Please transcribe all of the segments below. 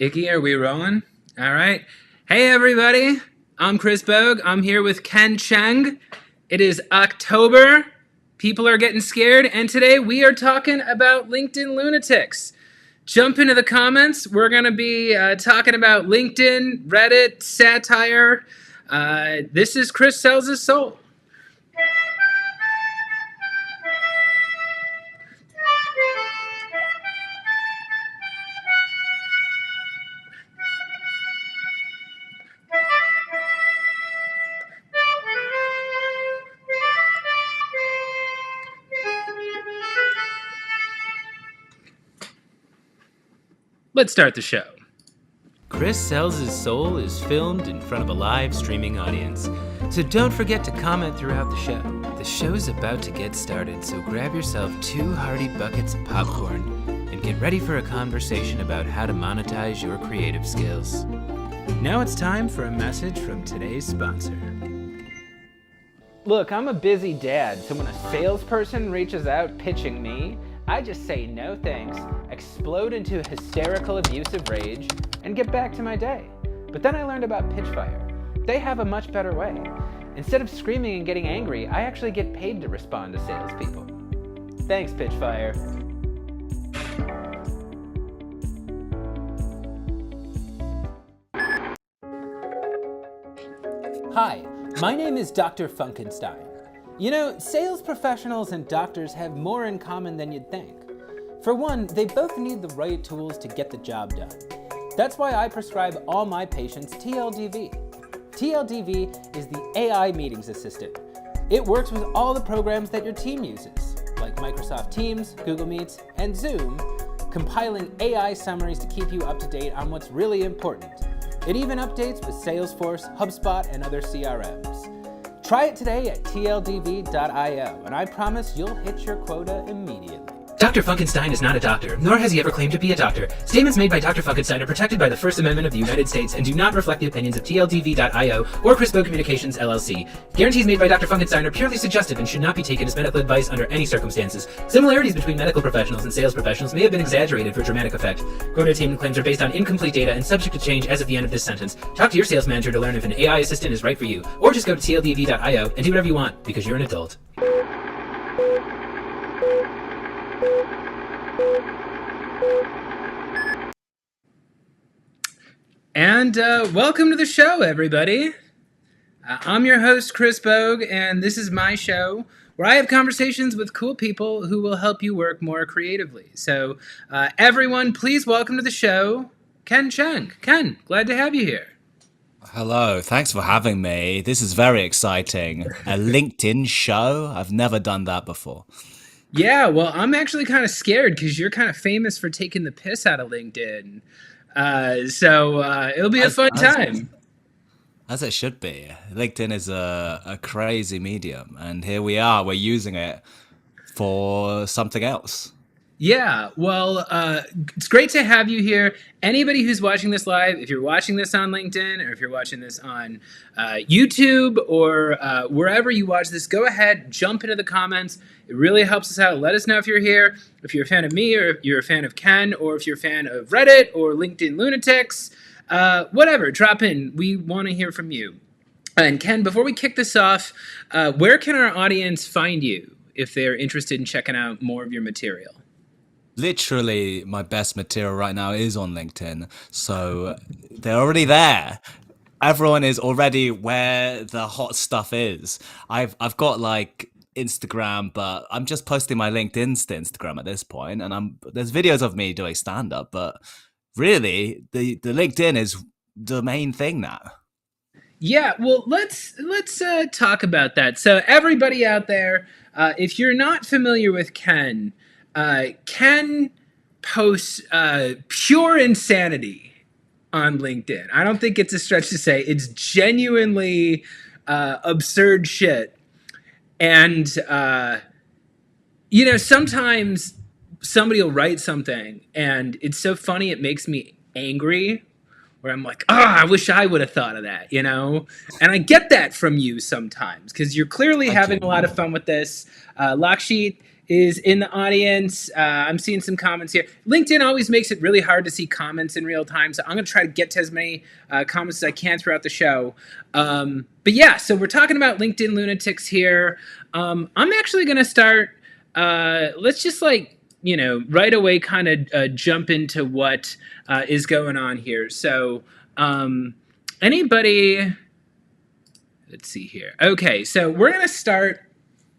Icky, are we rolling? All right. Hey, everybody. I'm Chris Bogue. I'm here with Cheng. It is October. People are getting scared. And today we are talking about LinkedIn lunatics. Jump into the comments. We're going to be talking about LinkedIn, Reddit, satire. This is Chris Sells His Soul. Let's start the show. Chris Sells His Soul is filmed in front of a live streaming audience, so don't forget to comment throughout the show. The show's about to get started, so grab yourself 2 hearty buckets of popcorn and get ready for a conversation about how to monetize your creative skills. Now it's time for a message from today's sponsor. Look, I'm a busy dad, so when a salesperson reaches out pitching me, I just say no thanks, explode into hysterical abusive rage, and get back to my day. But then I learned about Pitchfire. They have a much better way. Instead of screaming and getting angry, I actually get paid to respond to salespeople. Thanks, Pitchfire. Hi, my name is Dr. Funkenstein. You know, sales professionals and doctors have more in common than you'd think. For one, they both need the right tools to get the job done. That's why I prescribe all my patients TLDV. TLDV is the AI meetings assistant. It works with all the programs that your team uses, like Microsoft Teams, Google Meets, and Zoom, compiling AI summaries to keep you up to date on what's really important. It even updates with Salesforce, HubSpot, and other CRMs. Try it today at tldv.io, and I promise you'll hit your quota immediately. Dr. Funkenstein is not a doctor, nor has he ever claimed to be a doctor. Statements made by Dr. Funkenstein are protected by the First Amendment of the United States and do not reflect the opinions of tldv.io or Chris Bogue Communications, LLC. Guarantees made by Dr. Funkenstein are purely suggestive and should not be taken as medical advice under any circumstances. Similarities between medical professionals and sales professionals may have been exaggerated for dramatic effect. Quota attainment claims are based on incomplete data and subject to change as of the end of this sentence. Talk to your sales manager to learn if an AI assistant is right for you, or just go to tldv.io and do whatever you want, because you're an adult. And welcome to the show, everybody. I'm your host, Chris Bogue, and this is my show where I have conversations with cool people who will help you work more creatively. So everyone, please welcome to the show, Cheng. Ken, glad to have you here. Hello, thanks for having me. This is very exciting. A LinkedIn show? I've never done that before. Yeah, well, I'm actually kind of scared because you're kind of famous for taking the piss out of LinkedIn. So it'll be a fun time. As it should be. LinkedIn is a crazy medium, and here we are. We're using it for something else. Yeah, well, it's great to have you here. Anybody who's watching this live, if you're watching this on LinkedIn or if you're watching this on YouTube or wherever you watch this, go ahead, jump into the comments. It really helps us out. Let us know if you're here, if you're a fan of me or if you're a fan of Ken or if you're a fan of Reddit or LinkedIn lunatics. Whatever, drop in. We want to hear from you. And Ken, before we kick this off, where can our audience find you if they're interested in checking out more of your material? Literally, my best material right now is on LinkedIn, so they're already there. Everyone is already where the hot stuff is. I've got like Instagram, but I'm just posting my LinkedIn to Instagram at this point, and there's videos of me doing stand-up, but really, the LinkedIn is the main thing now. Yeah, well, let's talk about that. So everybody out there, if you're not familiar with Ken posts pure insanity on LinkedIn. I don't think it's a stretch to say it's genuinely absurd shit. And, sometimes somebody will write something and it's so funny it makes me angry, where I'm like, I wish I would have thought of that, And I get that from you sometimes because you're clearly having a lot of fun with this. Lakshit is in the audience. I'm seeing some comments here. LinkedIn always makes it really hard to see comments in real time, so I'm going to try to get to as many comments as I can throughout the show. But yeah, so we're talking about LinkedIn lunatics here. I'm actually going to start. Let's just right away kind of jump into what is going on here. So anybody, let's see here. Okay, so we're going to start.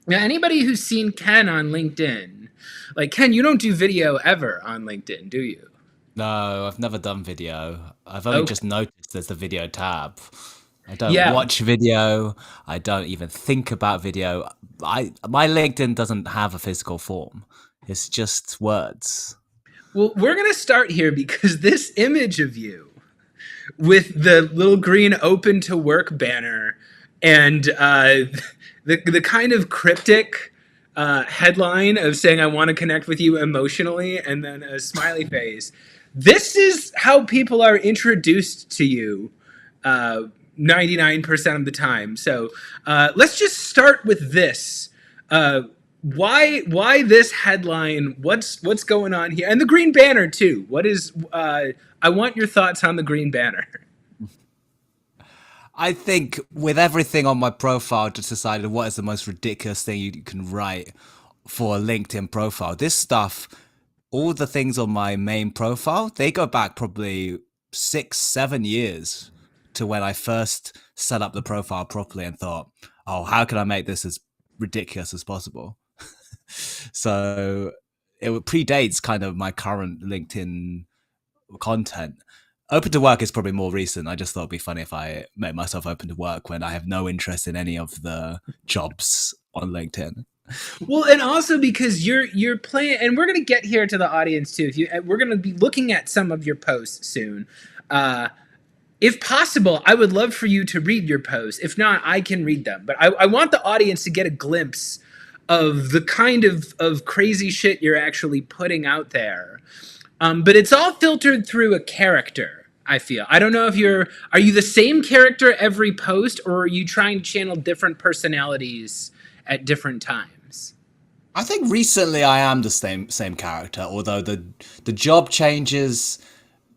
Now, anybody who's seen Ken on LinkedIn, like Ken, you don't do video ever on LinkedIn, do you? No, I've never done video. I've only just noticed there's the video tab. I don't Yeah. watch video. I don't even think about video. My LinkedIn doesn't have a physical form. It's just words. Well, we're going to start here because this image of you with the little green open to work banner and the kind of cryptic headline of saying I want to connect with you emotionally and then a smiley face. This is how people are introduced to you 99% of the time. So let's just start with this. Why this headline? What's going on here? And the green banner too. What is I want your thoughts on the green banner. I think with everything on my profile, just decided what is the most ridiculous thing you can write for a LinkedIn profile. This stuff, all the things on my main profile, they go back probably 6-7 years to when I first set up the profile properly and thought, oh, how can I make this as ridiculous as possible? So it predates kind of my current LinkedIn content. Open to work is probably more recent. I just thought it'd be funny if I made myself open to work when I have no interest in any of the jobs on LinkedIn. Well, and also because you're playing, and we're gonna get here to the audience too. We're gonna be looking at some of your posts soon. If possible, I would love for you to read your posts. If not, I can read them. But I want the audience to get a glimpse of the kind of crazy shit you're actually putting out there. But it's all filtered through a character. I feel. I don't know if are you the same character every post, or are you trying to channel different personalities at different times? I think recently I am the same character, although the job changes,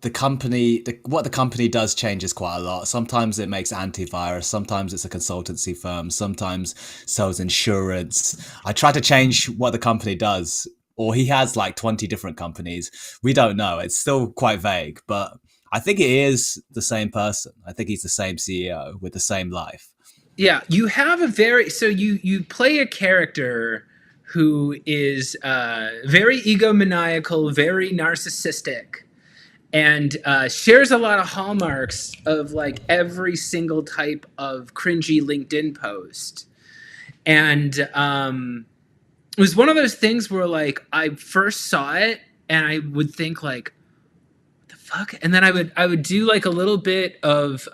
what the company does changes quite a lot. Sometimes it makes antivirus, sometimes it's a consultancy firm, sometimes sells insurance. I try to change what the company does, or he has like 20 different companies. We don't know. It's still quite vague, but I think it is the same person. I think he's the same CEO with the same life. Yeah, you have you play a character who is very egomaniacal, very narcissistic, and shares a lot of hallmarks of like every single type of cringy LinkedIn post. And it was one of those things where like I first saw it and I would think like, what the fuck? And then I would do like a little bit of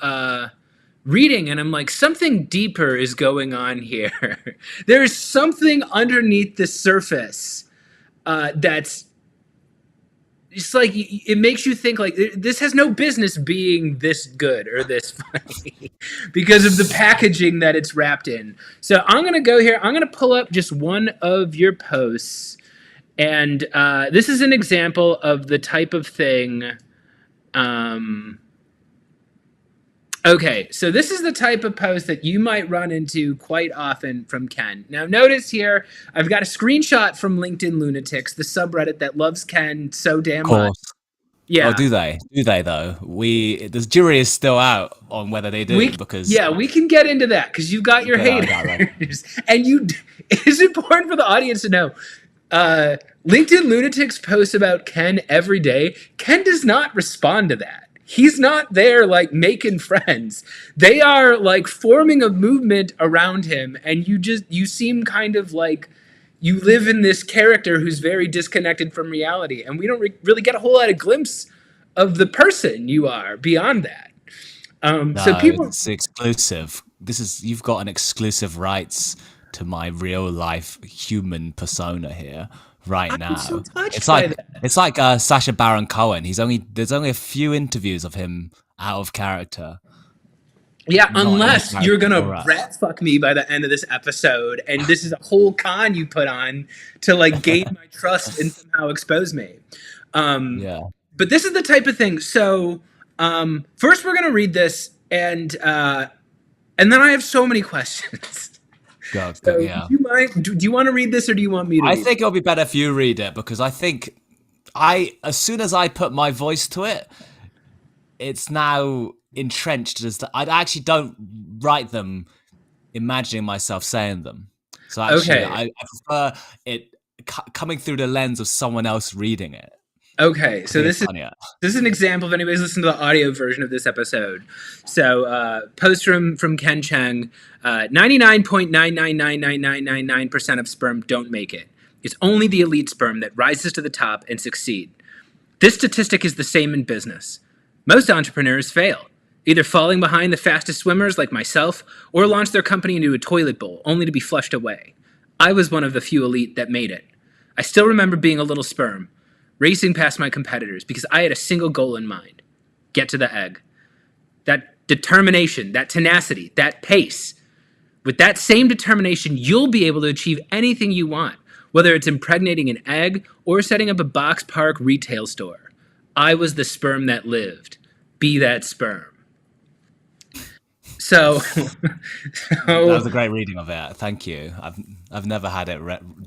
reading, and I'm like, something deeper is going on here. There's something underneath the surface that's just like, it makes you think like this has no business being this good or this funny because of the packaging that it's wrapped in. So I'm going to go here. I'm going to pull up just one of your posts. And this is an example of the type of thing. Okay, so this is the type of post that you might run into quite often from Ken. Now notice here, I've got a screenshot from LinkedIn Lunatics, the subreddit that loves Ken so damn much. Yeah. Oh, do they? Do they though? The jury is still out on whether they do we can get into that because you've got your haters, and it's important for the audience to know. LinkedIn Lunatics posts about Ken every day. Ken does not respond to that. He's not there like making friends. They are like forming a movement around him, and you seem kind of like you live in this character who's very disconnected from reality, and we don't really get a whole lot of glimpse of the person you are beyond that. So it's exclusive. You've got an exclusive rights to my real life human persona here right now. So it's like Sacha Baron Cohen. There's only a few interviews of him out of character. Yeah, not any unless you're character gonna for us. rat fuck me by the end of this episode, and this is a whole con you put on to like gain my trust and somehow expose me. Um, Yeah. but this is the type of thing. So first, we're gonna read this, and then I have so many questions. Go, So, do yeah. you mind? Do you want to read this, or do you want me to I read it? think it'll be better if you read it because I think as soon as I put my voice to it, it's now entrenched as I actually don't write them imagining myself saying them. So actually, Okay. I prefer it coming through the lens of someone else reading it. Okay. I So think this it's is funnier. this is an example if anybody's listened to the audio version of this episode. So post from Ken Cheng, 99.9999999% of sperm don't make it. It's only the elite sperm that rises to the top and succeed. This statistic is the same in business. Most entrepreneurs fail, either falling behind the fastest swimmers like myself or launch their company into a toilet bowl only to be flushed away. I was one of the few elite that made it. I still remember being a little sperm, racing past my competitors because I had a single goal in mind: get to the egg. That determination, that tenacity, that pace. With that same determination, you'll be able to achieve anything you want, whether it's impregnating an egg or setting up a box park retail store. I was the sperm that lived. Be that sperm. So, That so was a great reading of it. Thank you. I've never had it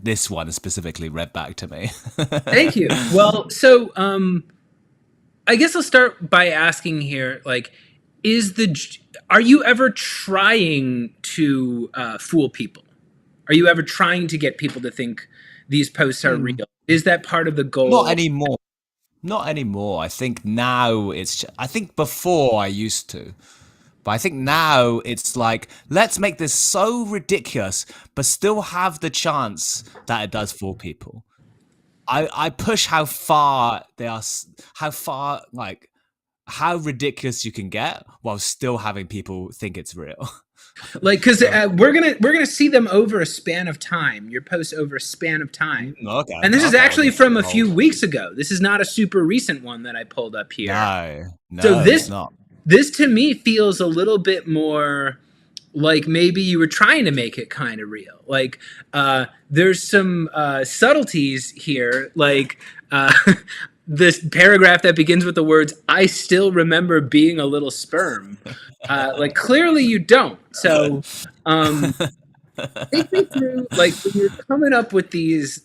this one specifically read back to me. thank you. Well, so I guess I'll start by asking here, like, are you ever trying to fool people? Are you ever trying to get people to think these posts are real? Is that part of the Not goal? anymore. Not anymore. I think now I think before I used to. But I think now it's like, let's make this so ridiculous, but still have the chance that it does fool people. I push how far how far, like, how ridiculous you can get while still having people think it's real. Like, because So, we're gonna see them over a span of time. Your posts over a span of time, okay, and this is okay, I'll actually get from a few involved. weeks ago. This is not a super recent one that I pulled up here. No, So no, it's this not. this to me feels a little bit more like maybe you were trying to make it kind of real. Like there's some subtleties here, like this paragraph that begins with the words "I still remember being a little sperm." Like clearly you don't. So um, take me through, like, when you're coming up with these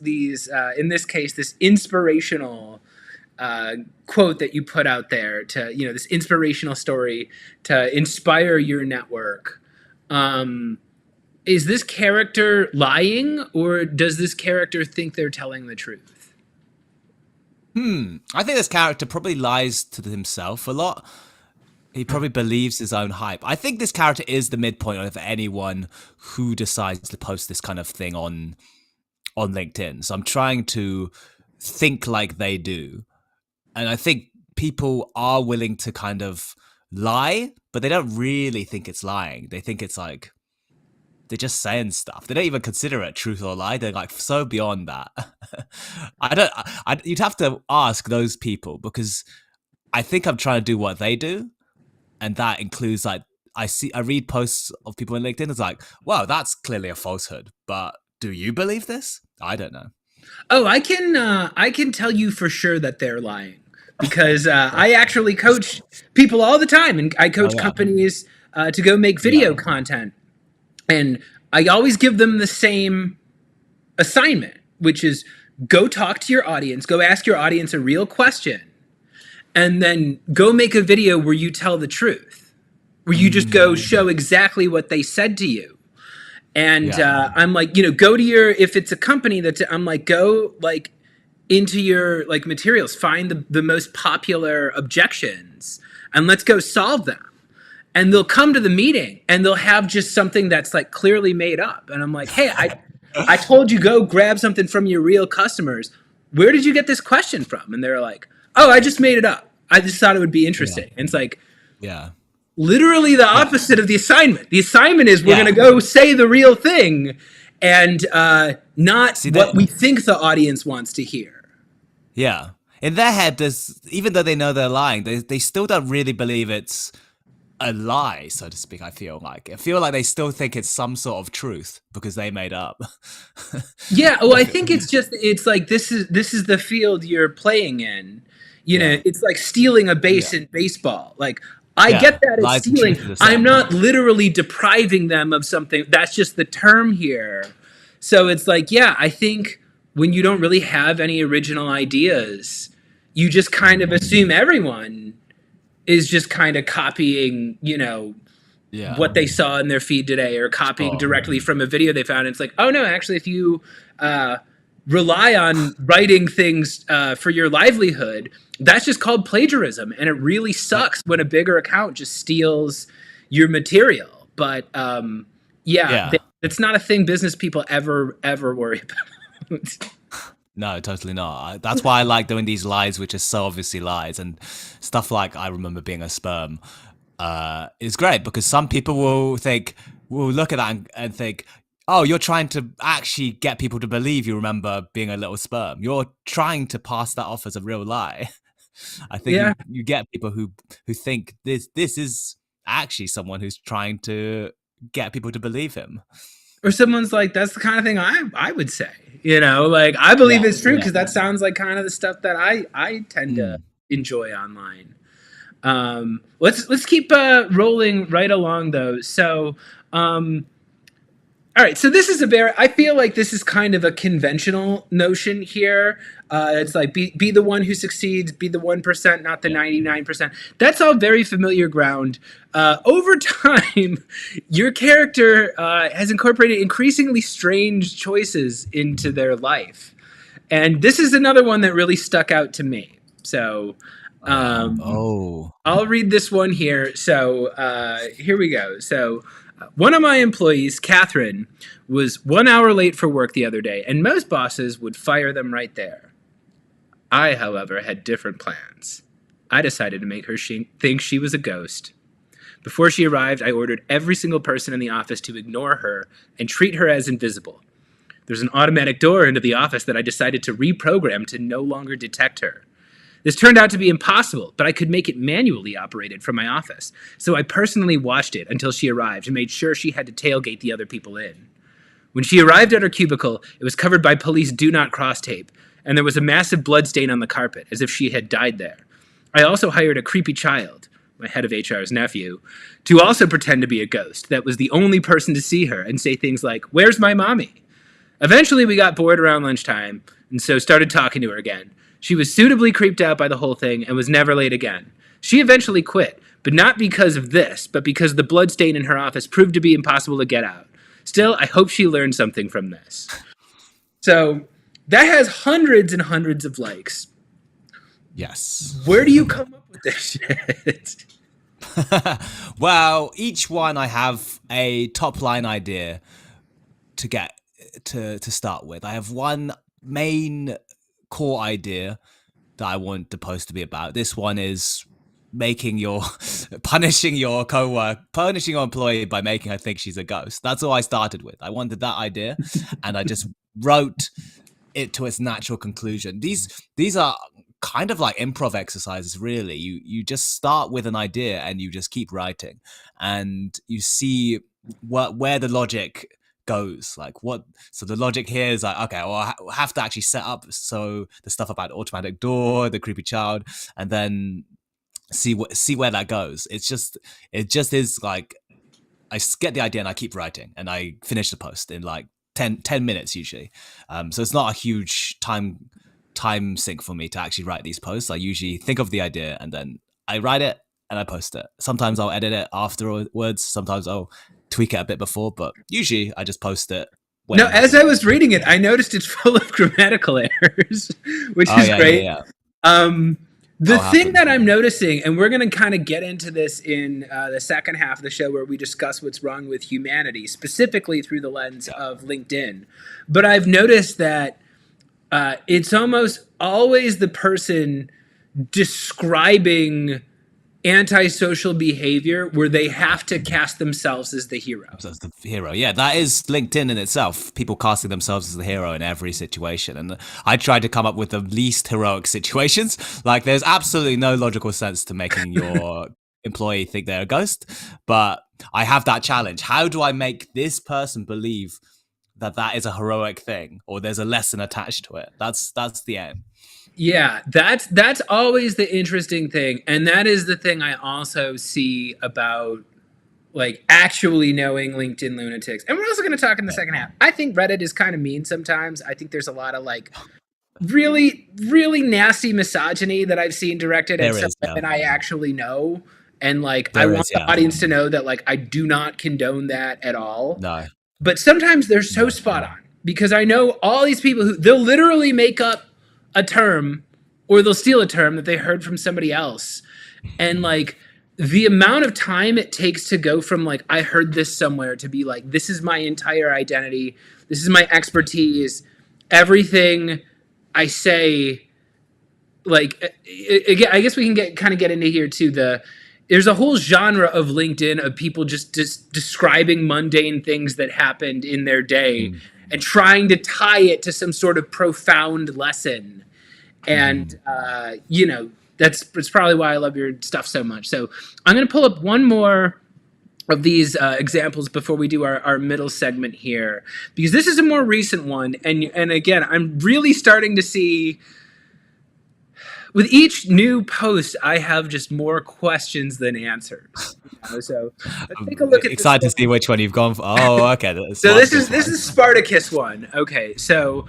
in this case this inspirational uh, quote that you put out there to, this inspirational story to inspire your network. Um, is this character lying, or does this character think they're telling the truth? I think this character probably lies to himself a lot. He probably believes his own hype. I think this character is the midpoint of anyone who decides to post this kind of thing on LinkedIn. So I'm trying to think like they do. And I think people are willing to kind of lie, but they don't really think it's lying. They think it's like they're just saying stuff. They don't even consider it truth or lie. They're like so beyond that. I don't. You'd have to ask those people because I think I'm trying to do what they do, and that includes like I read posts of people on LinkedIn. It's like, wow, that's clearly a falsehood. But do you believe this? I don't know. Oh, I can tell you for sure that they're lying, because I actually coach people all the time, and I Oh coach yeah, companies to go make yeah, video content, and I always give them the same assignment, which is go talk to your audience, go ask your audience a real question, and then go make a video where you tell the truth, where you just go show exactly what they said to you. And yeah, I'm like, go to if it's a company I'm like, go like into your like materials, find the most popular objections, and let's go solve them. And they'll come to the meeting and they'll have just something that's like clearly made up. And I'm like, hey, I told you go grab something from your real customers. Where did you get this question from? And they're like, oh, I just made it up. I just thought it would be yeah, interesting. And it's like yeah, literally the yeah, opposite of the assignment. The assignment is we're going yeah. to go say the real thing, and not See what that? we think the audience wants to hear. Yeah. In their head, there's even though they know they're lying, they still don't really believe it's a lie, so to speak. I feel like they still think it's some sort of truth because they made up. Yeah, well, I think it's like this is the field you're playing in. Yeah. It's like stealing a base Yeah. in baseball. Like I Yeah. get that it's Lies and stealing. truth are the I'm same. not literally depriving them of something. That's just the term here. So it's like, yeah, I think when you don't really have any original ideas, you just kind of assume everyone is just kind of copying, Yeah. what they saw in their feed today, or copying Sure. directly from a video they found. It's like, oh no, actually, if you rely on writing things for your livelihood, that's just called plagiarism, and it really sucks when a bigger account just steals your material. But Yeah. it's not a thing business people ever worry about. No, totally not. That's why I like doing these lies, which are so obviously lies, and stuff like I remember being a sperm is great because some people will look at that and think, oh, you're trying to actually get people to believe you remember being a little sperm. You're trying to pass that off as a real lie. I think Yeah. you get people who think this is actually someone who's trying to get people to believe him. Or someone's like, that's the kind of thing I would say, like I believe it's true because that sounds like kind of the stuff that I tend to enjoy online. Let's keep rolling right along though. So all right, so this is I feel like this is kind of a conventional notion here. It's like be the one who succeeds, be the 1%, not the 99%. That's all very familiar ground. Over time, your character has incorporated increasingly strange choices into their life. And this is another one that really stuck out to me. So I'll read this one here. So here we go. So one of my employees, Catherine, was 1 hour late for work the other day, and most bosses would fire them right there. I, however, had different plans. I decided to make her think she was a ghost. Before she arrived, I ordered every single person in the office to ignore her and treat her as invisible. There's an automatic door into the office that I decided to reprogram to no longer detect her. This turned out to be impossible, but I could make it manually operated from my office. So I personally watched it until she arrived and made sure she had to tailgate the other people in. When she arrived at her cubicle, it was covered by police do not cross tape, and there was a massive blood stain on the carpet, as if she had died there. I also hired a creepy child, my head of HR's nephew, to also pretend to be a ghost that was the only person to see her and say things like, "Where's my mommy?" Eventually, we got bored around lunchtime, and so started talking to her again. She was suitably creeped out by the whole thing and was never late again. She eventually quit, but not because of this, but because the blood stain in her office proved to be impossible to get out. Still, I hope she learned something from this. So that has hundreds and hundreds of likes. Yes. Where do you come up with this shit? Well, each one I have a top line idea to get to start with. I have one main core idea that I want the post to be about. This one is punishing your employee by making her think she's a ghost. That's all I started with. I wanted that idea and I just wrote it to its natural conclusion. These are kind of like improv exercises, really. You just start with an idea and you just keep writing and you see where the logic goes. So the logic here is like, okay, well, I have to actually set up so the stuff about the automatic door, the creepy child, and then see where that goes. It just is like I get the idea and I keep writing and I finish the post in like 10 minutes usually. So it's not a huge time sink for me to actually write these posts. I usually think of the idea and then I write it and I post it. Sometimes I'll edit it afterwards. Sometimes I'll tweak it a bit before, but usually I just post it. No, as I was reading it, I noticed it's full of grammatical errors, which is great. Yeah. The thing that I'm noticing, and we're going to kind of get into this in the second half of the show where we discuss what's wrong with humanity, specifically through the lens of LinkedIn. But I've noticed that it's almost always the person describing antisocial behavior where they have to cast themselves as the hero. As the hero, yeah, that is LinkedIn in itself. People casting themselves as the hero in every situation, and I tried to come up with the least heroic situations. Like, there's absolutely no logical sense to making your employee think they're a ghost, but I have that challenge. How do I make this person believe that is a heroic thing, or there's a lesson attached to it? That's the aim. Yeah, that's always the interesting thing, and that is the thing I also see about like actually knowing LinkedIn lunatics. And we're also going to talk in the second half. I think Reddit is kind of mean sometimes. I think there's a lot of like really, really nasty misogyny that I've seen directed at someone I actually know. And like, I want the audience to know that like, I do not condone that at all. No. But sometimes they're so spot on, because I know all these people who they'll literally make up a term, or they'll steal a term that they heard from somebody else. And like, the amount of time it takes to go from like, I heard this somewhere, to be like, this is my entire identity, this is my expertise, everything I say, like, again, I guess we can get into here too. There's a whole genre of LinkedIn of people just describing mundane things that happened in their day and trying to tie it to some sort of profound lesson. And, you know, that's probably why I love your stuff so much. So I'm going to pull up one more of these examples before we do our middle segment here, because this is a more recent one. And again, I'm really starting to see, with each new post, I have just more questions than answers. You know? So let's take a look at excited to see which one you've gone for. Oh, okay. So this is Spartacus one. Okay, so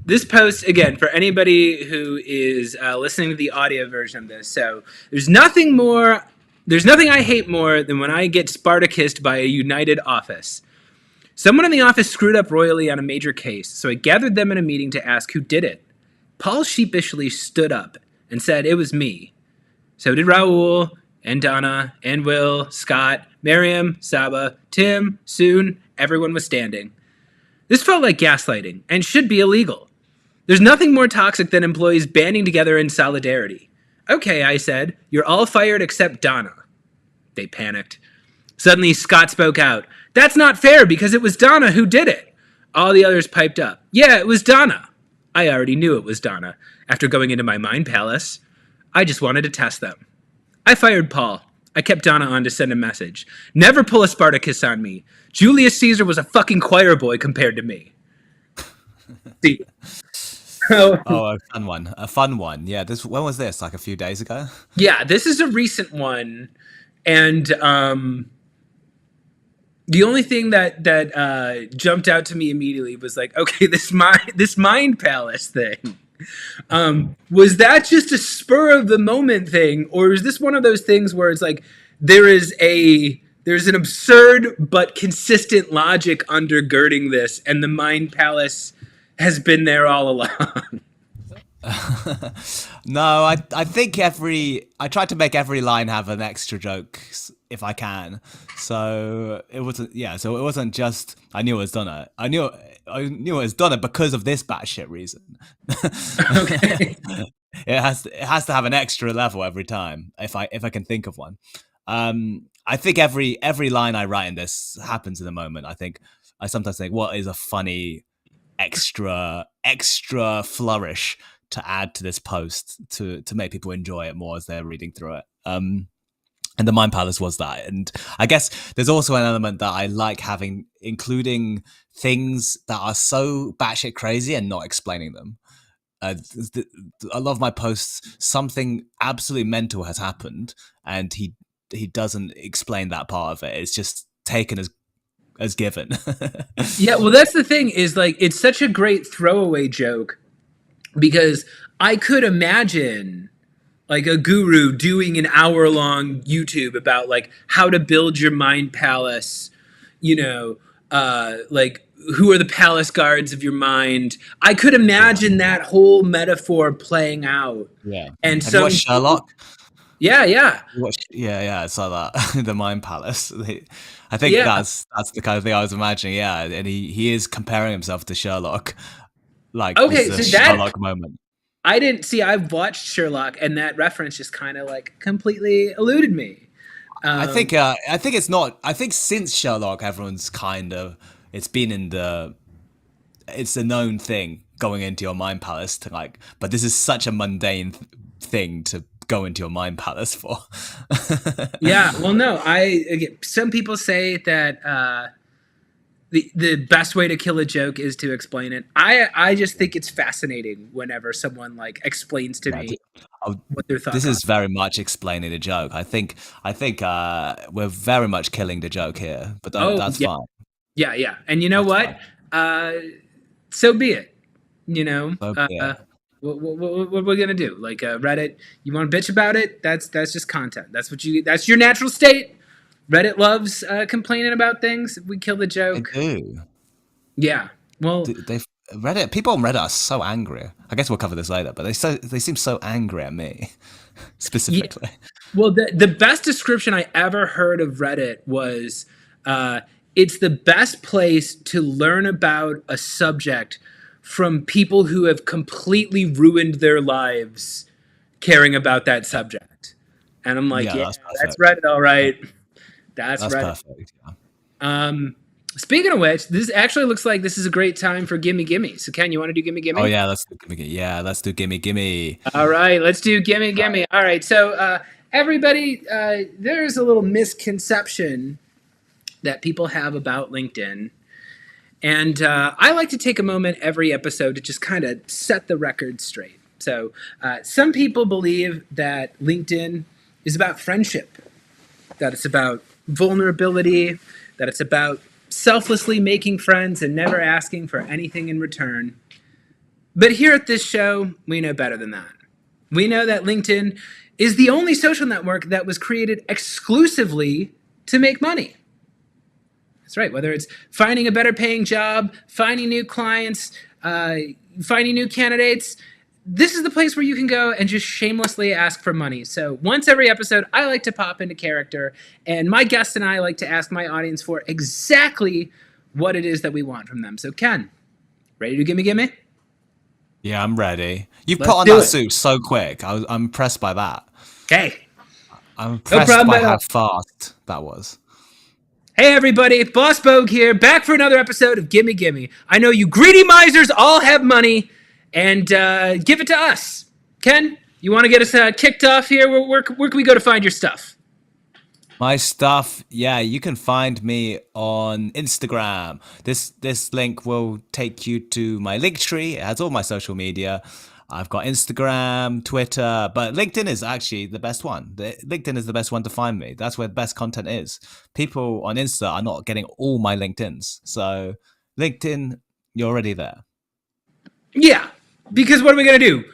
this post, again, for anybody who is listening to the audio version of this, so there's nothing I hate more than when I get Spartacused by a united office. Someone in the office screwed up royally on a major case, so I gathered them in a meeting to ask who did it. Paul sheepishly stood up and said it was me. So did Raul, and Donna, and Will, Scott, Miriam, Saba, Tim, Soon. Everyone was standing. This felt like gaslighting and should be illegal. There's nothing more toxic than employees banding together in solidarity. Okay, I said, you're all fired except Donna. They panicked. Suddenly, Scott spoke out. That's not fair because it was Donna who did it. All the others piped up. Yeah, it was Donna. I already knew it was Donna. After going into my mind palace, I just wanted to test them. I fired Paul. I kept Donna on to send a message. Never pull a Spartacus on me. Julius Caesar was a fucking choir boy compared to me. See. Oh, a fun one. Yeah, when was this? Like a few days ago? Yeah, this is a recent one. And the only thing that jumped out to me immediately was like, okay, this mind palace thing. Was that just a spur of the moment thing, or is this one of those things where it's like there's an absurd but consistent logic undergirding this, and the mind palace has been there all along? No, I think I tried to make every line have an extra joke if I can. So it wasn't just I knew it was Donna. I knew it was Donna because of this batshit reason. Okay. It has to have an extra level every time if I can think of one. I think every line I write in this happens in a moment. I sometimes think, what is a funny extra flourish to add to this post to make people enjoy it more as they're reading through it. And the Mind Palace was that. And I guess there's also an element that I like including things that are so batshit crazy and not explaining them. I love my posts. Something absolutely mental has happened, and he doesn't explain that part of it. It's just taken as given. Yeah, well, that's the thing, is like, it's such a great throwaway joke, because I could imagine like a guru doing an hour-long YouTube about like how to build your mind palace, you know, like who are the palace guards of your mind. I could imagine that whole metaphor playing out. Yeah. And have you watched Sherlock? Yeah. I saw that. The Mind Palace. I think that's the kind of thing I was imagining. Yeah, and he is comparing himself to Sherlock. Like, okay, so Sherlock moment. I didn't see. I've watched Sherlock, and that reference just kind of like completely eluded me. I think it's not. I think since Sherlock, everyone's it's been it's a known thing going into your mind palace to like. But this is such a mundane thing to go into your mind palace for. Yeah, well, no, some people say that the best way to kill a joke is to explain it. I just think it's fascinating whenever someone like explains to me what their thoughts This are. is very much explaining the joke. I think we're very much killing the joke here, but that's yeah. fine. Yeah. And you know what? So be it. You know, Yeah. what we're gonna do? Like Reddit, you want to bitch about it? That's just content. That's your natural state. Reddit loves complaining about things. We kill the joke. They do. Yeah. Well, Reddit people on Reddit are so angry. I guess we'll cover this later, but they seem so angry at me specifically. Yeah. Well, the best description I ever heard of Reddit was it's the best place to learn about a subject from people who have completely ruined their lives caring about that subject. And I'm like, yeah, that's Reddit, all right. That's Reddit. Perfect. Yeah. Speaking of which, this actually looks like this is a great time for Gimme Gimme. So, Ken, you want to do Gimme Gimme? Oh, yeah, let's do Gimme. Yeah, let's do Gimme Gimme. All right, let's do Gimme Gimme. All right, so everybody, there's a little misconception that people have about LinkedIn. And I like to take a moment every episode to just kind of set the record straight. So some people believe that LinkedIn is about friendship, that it's about vulnerability, that it's about selflessly making friends and never asking for anything in return. But here at this show, we know better than that. We know that LinkedIn is the only social network that was created exclusively to make money. That's right. Whether it's finding a better paying job, finding new clients, finding new candidates, this is the place where you can go and just shamelessly ask for money. So once every episode, I like to pop into character, and my guest and I like to ask my audience for exactly what it is that we want from them. So Ken, ready to gimme? Yeah, I'm ready. You put on that suit so quick. I'm impressed by that. Okay. I'm impressed by how fast that was. Hey everybody, Boss Bogue here, back for another episode of Gimme. I know you greedy misers all have money, and give it to us. Ken, you want to get us kicked off here? Where can we go to find your stuff? My stuff, yeah, you can find me on Instagram. This link will take you to my link tree. It has all my social media. I've got Instagram, Twitter, but LinkedIn is actually the best one. LinkedIn is the best one to find me. That's where the best content is. People on Insta are not getting all my LinkedIns. So LinkedIn, you're already there. Yeah, because what are we going to do?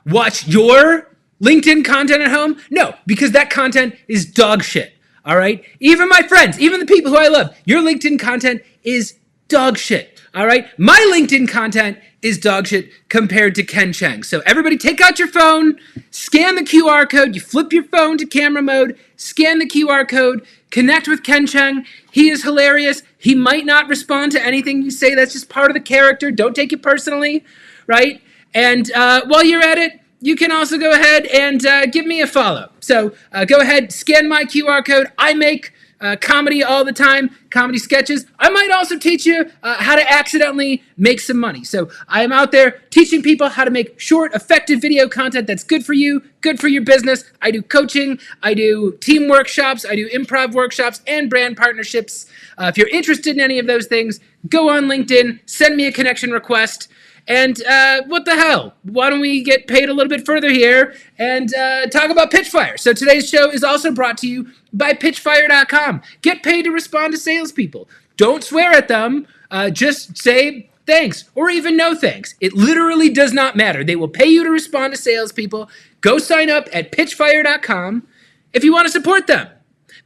Watch your LinkedIn content at home? No, because that content is dog shit. All right? Even my friends, even the people who I love, your LinkedIn content is dog shit. All right? My LinkedIn content is dog shit compared to Ken Cheng. So everybody take out your phone, scan the QR code, you flip your phone to camera mode, scan the QR code, connect with Ken Cheng. He is hilarious. He might not respond to anything you say. That's just part of the character. Don't take it personally, right? And while you're at it, you can also go ahead and give me a follow. So go ahead, scan my QR code. I make comedy all the time, comedy sketches. I might also teach you how to accidentally make some money. So I am out there teaching people how to make short, effective video content that's good for you, good for your business. I do coaching, I do team workshops, I do improv workshops, and brand partnerships. If you're interested in any of those things, go on LinkedIn, send me a connection request. And what the hell? Why don't we get paid a little bit further here and talk about Pitchfire? So today's show is also brought to you by Pitchfire.com. Get paid to respond to salespeople. Don't swear at them. Just say thanks or even no thanks. It literally does not matter. They will pay you to respond to salespeople. Go sign up at Pitchfire.com if you want to support them.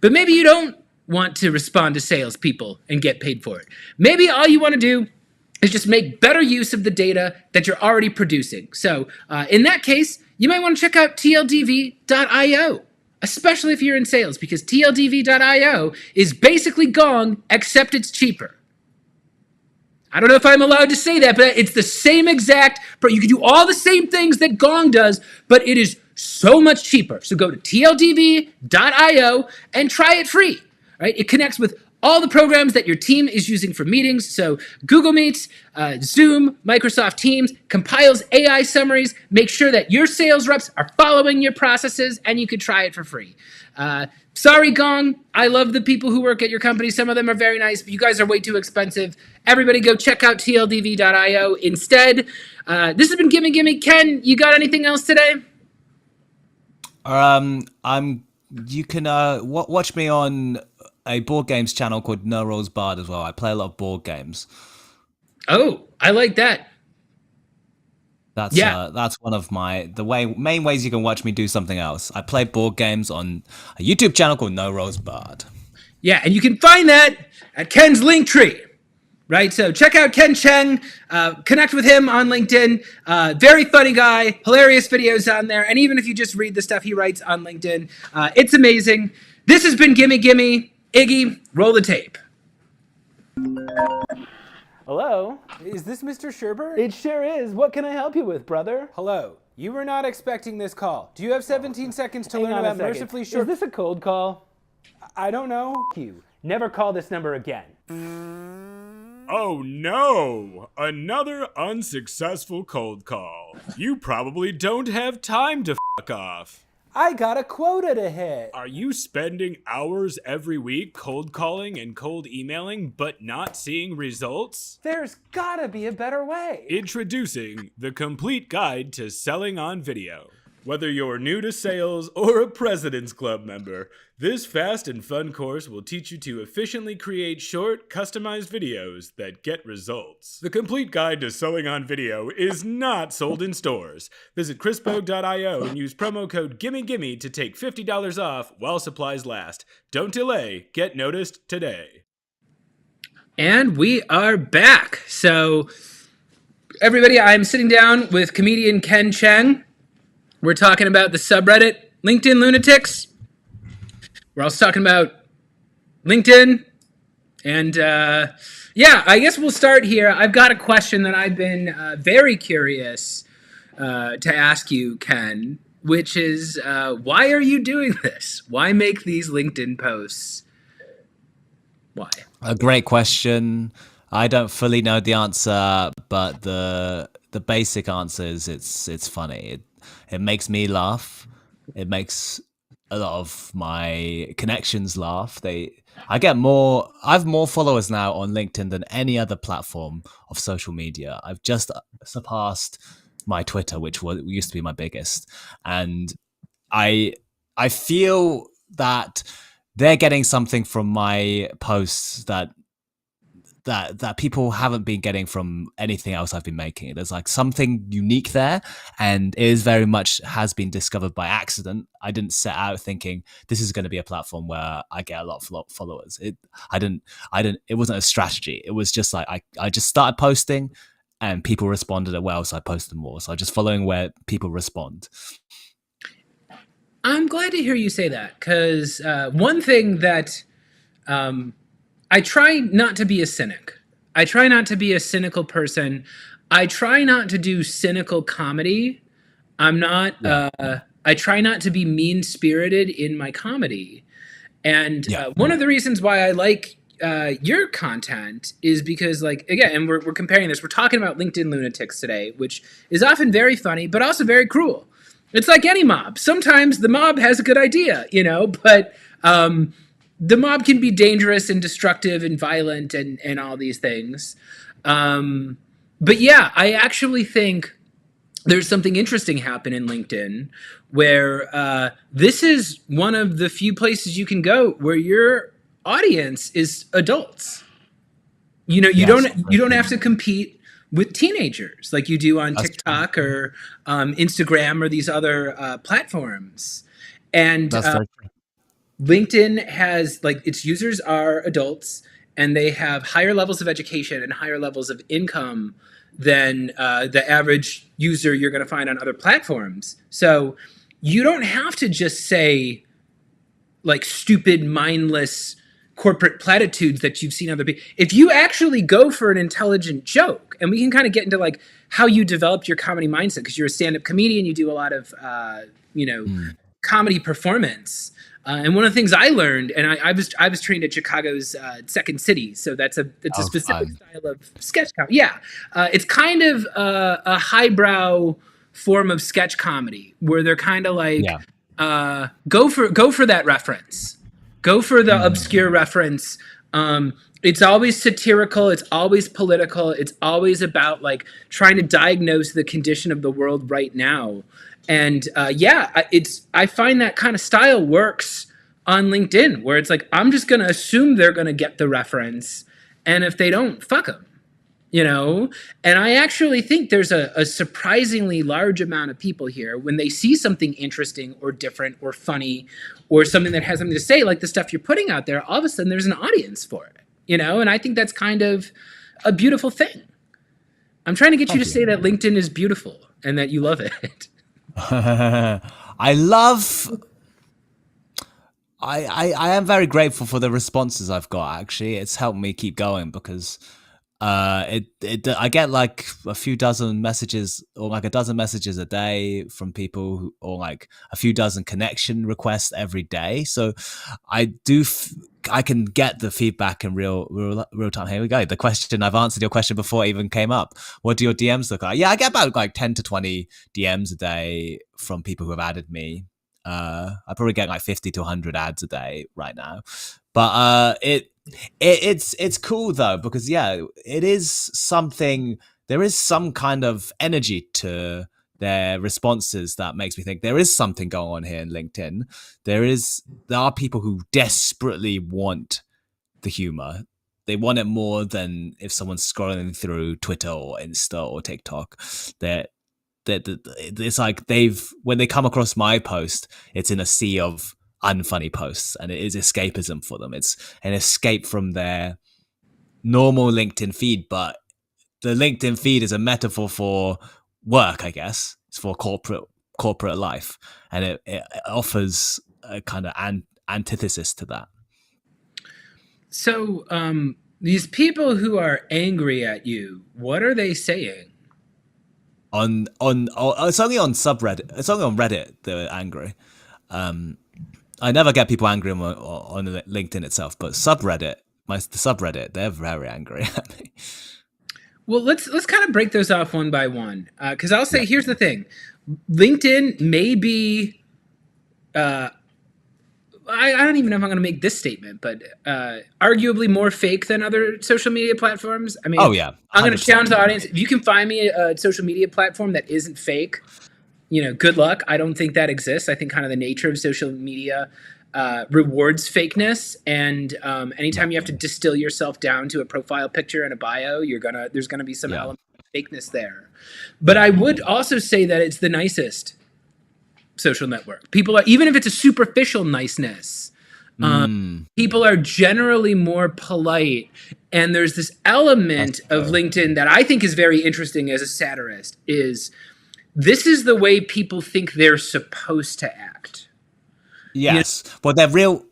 But maybe you don't want to respond to salespeople and get paid for it. Maybe all you want to do is just make better use of the data that you're already producing. So in that case, you might want to check out tldv.io, especially if you're in sales, because tldv.io is basically Gong, except it's cheaper. I don't know if I'm allowed to say that, but it's the same exact, you can do all the same things that Gong does, but it is so much cheaper. So go to tldv.io and try it free. Right? It connects with all the programs that your team is using for meetings. So Google Meets, Zoom, Microsoft Teams compiles AI summaries. Make sure that your sales reps are following your processes, and you can try it for free. Sorry, Gong. I love the people who work at your company. Some of them are very nice, but you guys are way too expensive. Everybody go check out tldv.io instead. This has been Gimme Gimme. Ken, you got anything else today? You can watch me on a board games channel called No Rules Barred as well. I play a lot of board games. Oh, I like that. That's one of main ways you can watch me do something else. I play board games on a YouTube channel called No Rules Barred. Yeah, and you can find that at Ken's Linktree. Right, so check out Ken Cheng, connect with him on LinkedIn. Very funny guy, hilarious videos on there. And even if you just read the stuff he writes on LinkedIn, it's amazing. This has been Gimme Gimme. Iggy, roll the tape. Hello? Is this Mr. Sherber? It sure is. What can I help you with, brother? Hello. You were not expecting this call. Do you have 17 seconds to learn about Mercifully Short? Is this a cold call? I don't know. You. Never call this number again. Oh no! Another unsuccessful cold call. You probably don't have time to fuck off. I got a quota to hit. Are you spending hours every week cold calling and cold emailing but not seeing results? There's gotta be a better way. Introducing the complete guide to selling on video. Whether you're new to sales or a President's Club member, this fast and fun course will teach you to efficiently create short, customized videos that get results. The complete guide to selling on video is not sold in stores. Visit chrisbogue.io and use promo code GimmeGimme to take $50 off while supplies last. Don't delay, get noticed today. And we are back. So, everybody, I'm sitting down with comedian Ken Cheng. We're talking about the subreddit LinkedIn Lunatics. We're also talking about LinkedIn. And I guess we'll start here. I've got a question that I've been very curious to ask you, Ken, which is why are you doing this? Why make these LinkedIn posts? Why? A great question. I don't fully know the answer, but the basic answer is it's funny. It makes me laugh. It makes a lot of my connections laugh. I have more followers now on LinkedIn than any other platform of social media. I've just surpassed my Twitter, which used to be my biggest. And I feel that they're getting something from my posts that people haven't been getting from anything else I've been making. There's like something unique there, and it is very much has been discovered by accident. I didn't set out thinking this is going to be a platform where I get a lot of followers. It wasn't a strategy. It was just like I just started posting and people responded well, so I posted more. So I'm just following where people respond. I'm glad to hear you say that, because one thing that I try not to be a cynic. I try not to be a cynical person. I try not to do cynical comedy. I try not to be mean-spirited in my comedy. And one of the reasons why I like your content is because, like, again, and we're comparing this. We're talking about LinkedIn Lunatics today, which is often very funny, but also very cruel. It's like any mob. Sometimes the mob has a good idea, but the mob can be dangerous and destructive and violent and all these things. But yeah, I actually think there's something interesting happen in LinkedIn where this is one of the few places you can go where your audience is adults. You don't have to compete with teenagers like you do on TikTok or Instagram or these other platforms. And LinkedIn has, its users are adults, and they have higher levels of education and higher levels of income than the average user you're going to find on other platforms. So you don't have to just say, stupid, mindless corporate platitudes that you've seen other people. If you actually go for an intelligent joke, and we can kind of get into, how you developed your comedy mindset, because you're a stand-up comedian, you do a lot of, comedy performance. And one of the things I learned, and I was trained at Chicago's Second City, so it's a Oh, specific fun. style of sketch comedy. Yeah, it's kind of a highbrow form of sketch comedy where they're kind of like, Yeah. go for that reference, go for the obscure reference. It's always satirical, it's always political, it's always about like trying to diagnose the condition of the world right now. And I find that kind of style works on LinkedIn, where it's like I'm just gonna assume they're gonna get the reference, and if they don't, fuck them, you know. And I actually think there's a surprisingly large amount of people here, when they see something interesting or different or funny or something that has something to say, like the stuff you're putting out there, all of a sudden there's an audience for it, you know. And I think that's kind of a beautiful thing. I'm trying to get you to say that LinkedIn is beautiful and that you love it. I love. I am very grateful for the responses I've got. Actually, it's helped me keep going because I get like a few dozen messages or like a dozen messages a day from people or like a few dozen connection requests every day. So I can get the feedback in real time. Here we go. The question, I've answered your question before it even came up. What do your DMs look like? Yeah, I get about like 10 to 20 DMs a day from people who have added me. I probably get like 50 to 100 ads a day right now, but it's cool though, because it is something. There is some kind of energy to their responses that makes me think there is something going on here in LinkedIn. There are people who desperately want the humor. They want it more than if someone's scrolling through Twitter or Insta or TikTok. It's like when they come across my post, it's in a sea of unfunny posts, and it is escapism for them. It's an escape from their normal LinkedIn feed, but the LinkedIn feed is a metaphor for work, I guess. It's for corporate life, and it offers a kind of antithesis to that. So these people who are angry at you, what are they saying? It's only on subreddit. It's only on Reddit they're angry. I never get people angry on LinkedIn itself, but the subreddit, they're very angry at me. Well, let's kind of break those off one by one, because I'll say here's the thing: LinkedIn may be. I don't even know if I'm going to make this statement, but arguably more fake than other social media platforms. I mean, oh yeah, 100%. I'm going to challenge the audience. If you can find me a social media platform that isn't fake, good luck. I don't think that exists. I think kind of the nature of social media rewards fakeness, and anytime you have to distill yourself down to a profile picture and a bio, there's gonna be some element of fakeness there. But I would also say that it's the nicest social network. People are, even if it's a superficial niceness, people are generally more polite. And there's this element of LinkedIn that I think is very interesting as a satirist, is this is the way people think they're supposed to act. Yes, but their real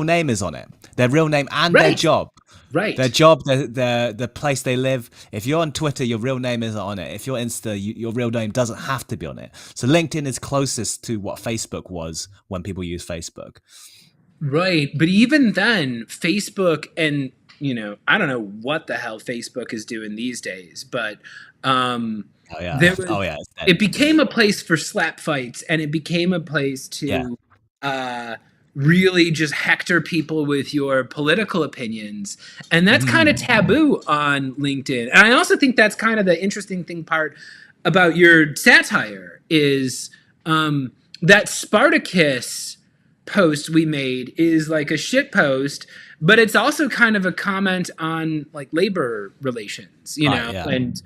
name is on it. Their real name and their job. Right. Their job, the place they live. If you're on Twitter, your real name isn't on it. If you're Insta, your real name doesn't have to be on it. So LinkedIn is closest to what Facebook was when people use Facebook. Right. But even then, Facebook, and, I don't know what the hell Facebook is doing these days, but it became a place for slap fights, and it became a place to really just hector people with your political opinions. And that's kind of taboo on LinkedIn. And I also think that's kind of the interesting part about your satire is that Spartacus post we made is like a shit post, but it's also kind of a comment on like labor relations, and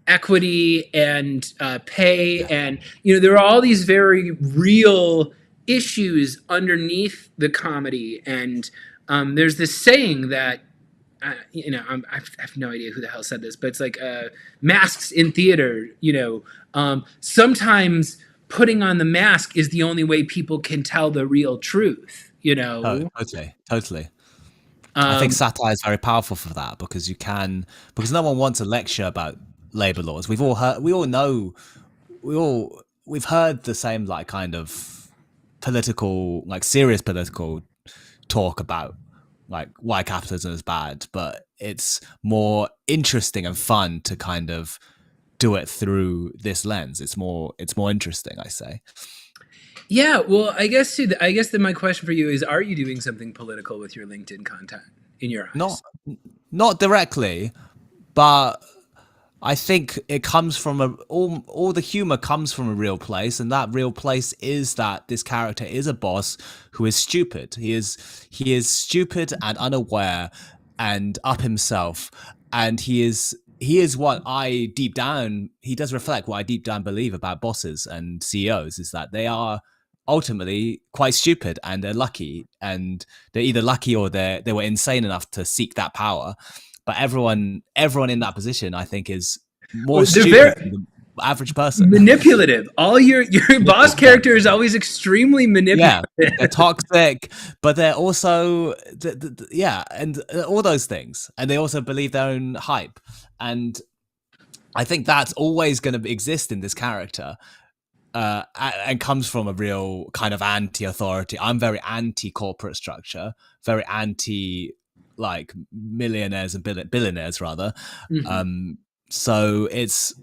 equity and pay. And, there are all these very real issues underneath the comedy. And there's this saying that, I have no idea who the hell said this, but it's like masks in theater, sometimes putting on the mask is the only way people can tell the real truth, Oh, totally. I think satire is very powerful for that, because no one wants a lecture about labor laws. We've heard the same like kind of political, like serious political talk about like why capitalism is bad, but it's more interesting and fun to kind of do it through this lens. It's more interesting, I say. Yeah, well, I guess that my question for you is: are you doing something political with your LinkedIn content in your eyes? Not directly, but I think it comes from all the humor comes from a real place, and that real place is that this character is a boss who is stupid. He is stupid and unaware and up himself, and he is what I deep down, he does reflect what I deep down believe about bosses and CEOs, is that they are ultimately quite stupid, and they're lucky, and they're either lucky or they were insane enough to seek that power. But everyone in that position, I think, is more stupid than the average person. Manipulative. All your boss character is always extremely manipulative. Yeah, they're toxic, but they're also and all those things, and they also believe their own hype, and I think that's always going to exist in this character. And comes from a real kind of anti-authority. I'm very anti-corporate structure, very anti like millionaires and billionaires rather. Mm-hmm. So it's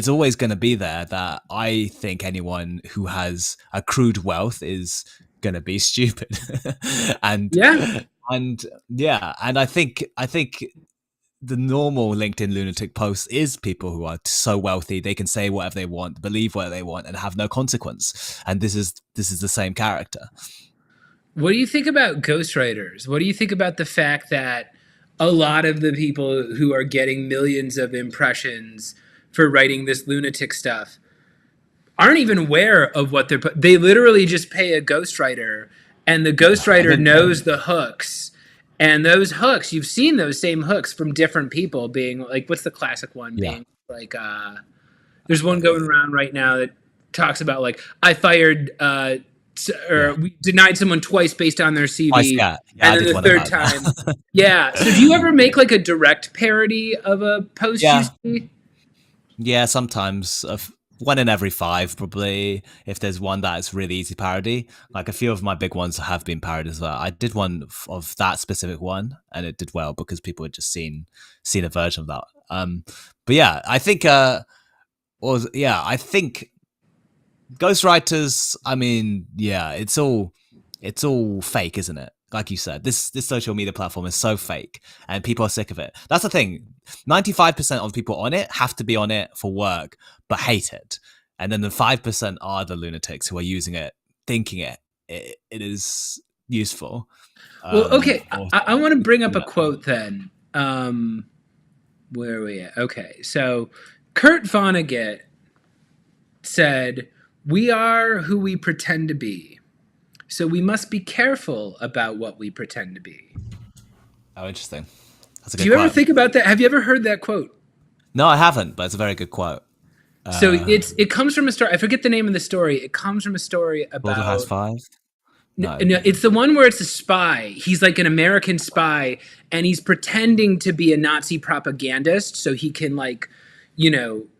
always going to be there that I think anyone who has accrued wealth is going to be stupid. and I think the normal LinkedIn lunatic post is people who are so wealthy they can say whatever they want, believe whatever they want, and have no consequence. And this is the same character. What do you think about ghostwriters? What do you think about the fact that a lot of the people who are getting millions of impressions for writing this lunatic stuff aren't even aware of what they literally just pay a ghostwriter, and the ghostwriter knows the hooks. And those hooks, you've seen those same hooks from different people being like, what's the classic one? Yeah. Being like, there's one going around right now that talks about like, I fired, we denied someone twice based on their CV. Twice, yeah, and then the third time. Yeah. So do you ever make like a direct parody of a post you see? Yeah, sometimes. One in every 5, probably, if there's one that's really easy parody. Like a few of my big ones have been parodied as well. I did one of that specific one, and it did well because people had just seen a version of that. But yeah, I think I think ghostwriters, I mean, yeah, it's all fake, isn't it? Like you said, this social media platform is so fake, and people are sick of it. That's the thing. 95% of people on it have to be on it for work, but hate it. And then the 5% are the lunatics who are using it, thinking it is useful. Well, okay. I want to bring up a quote then. Where are we at? Okay. So Kurt Vonnegut said, "We are who we pretend to be. So we must be careful about what we pretend to be." Oh, interesting. That's a good quote. Do you ever think about that? Have you ever heard that quote? No, I haven't, but it's a very good quote. So it comes from a story. I forget the name of the story. It comes from a story about... Walter has 5? No, it's the one where it's a spy. He's like an American spy, and he's pretending to be a Nazi propagandist so he can like,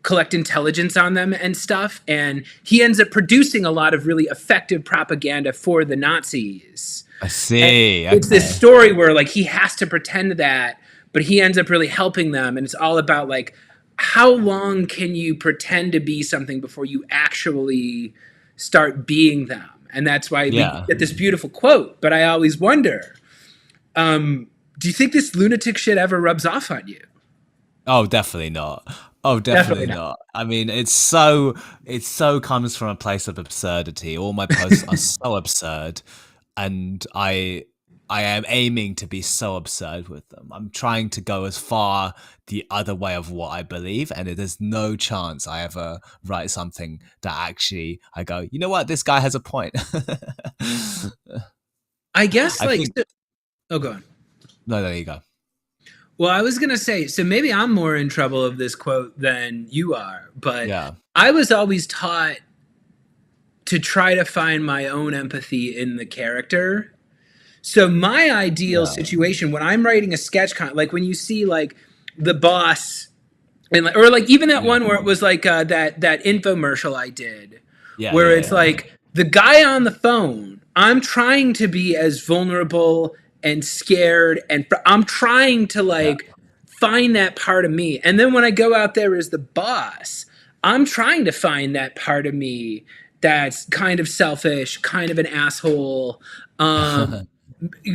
collect intelligence on them and stuff. And he ends up producing a lot of really effective propaganda for the Nazis. I see. Okay. It's this story where like he has to pretend that, but he ends up really helping them. And it's all about like, how long can you pretend to be something before you actually start being them? And that's why we get this beautiful quote. But I always wonder, do you think this lunatic shit ever rubs off on you? Oh, definitely not. Oh, definitely not. I mean, it so comes from a place of absurdity. All my posts are so absurd, and I am aiming to be so absurd with them. I'm trying to go as far the other way of what I believe, and there's no chance I ever write something that actually I go, you know what, this guy has a point. I guess oh, go on. No, there you go. Well, I was going to say, so maybe I'm more in trouble of this quote than you are, but yeah. I was always taught to try to find my own empathy in the character. So my ideal situation when I'm writing a sketch, like when you see like the boss, and or like even that one where it was like that infomercial I did, where it's like the guy on the phone, I'm trying to be as vulnerable and scared, and I'm trying to Yeah. like find that part of me. And then when I go out there as the boss, I'm trying to find that part of me that's kind of selfish, kind of an asshole,